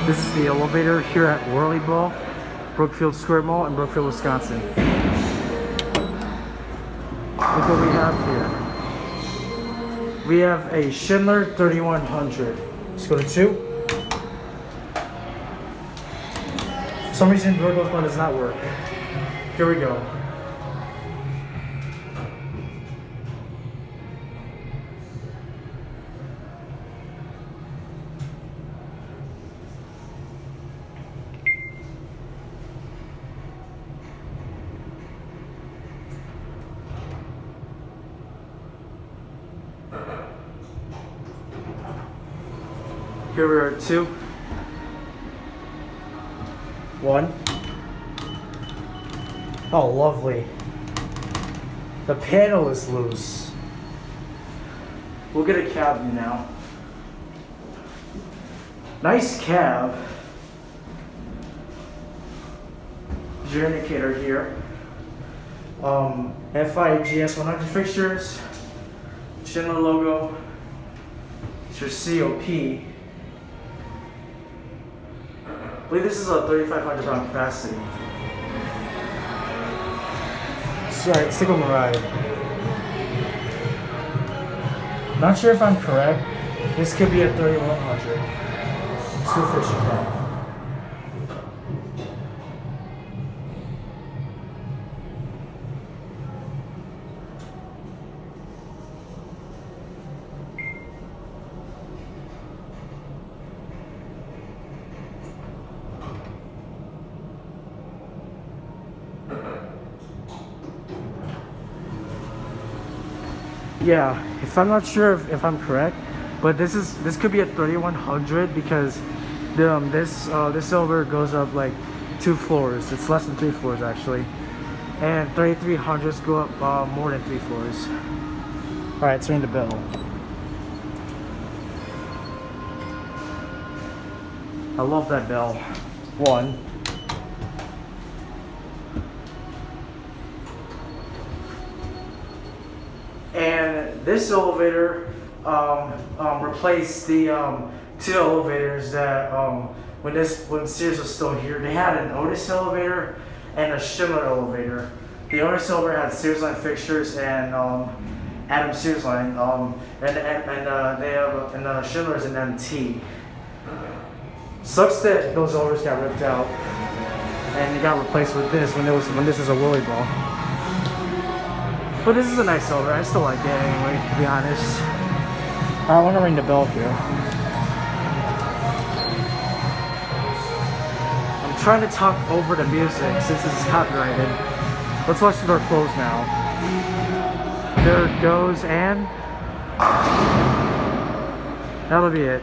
This is the elevator here at WhirlyBall, Brookfield Square Mall in Brookfield, Wisconsin. Look what we have here. We have a Schindler 3100. Let's go to 2. For some reason, Brookfield's one does not work. Here we go. Here we are at 2. 1. Oh, lovely. The panel is loose. We'll get a cab now. Nice cab. Your indicator here. FIGS 100 fixtures. Schindler logo. It's your COP. I believe this is a 3,500 pound capacity. Sorry, stick on the ride. Not sure if I'm correct. This could be a 3,100. 2 fixture car. Yeah, if I'm not sure if I'm correct, but this could be a 3,100 because this elevator goes up like 2 floors. It's less than 3 floors actually, and 3,300s go up more than 3 floors. All right, let's ring the bell. I love that bell. 1. And this elevator replaced the 2 elevators that when Sears was still here. They had an Otis elevator and a Schindler elevator. The Otis elevator had Searsline fixtures and Adam Searsline, and Schindler's an MT. Sucks that those elevators got ripped out and they got replaced with this when this is a WhirlyBall. But this is a nice elevator. I still like it anyway, to be honest. I want to ring the bell here. I'm trying to talk over the music since this is copyrighted. Let's watch the door close now. There it goes, and that'll be it.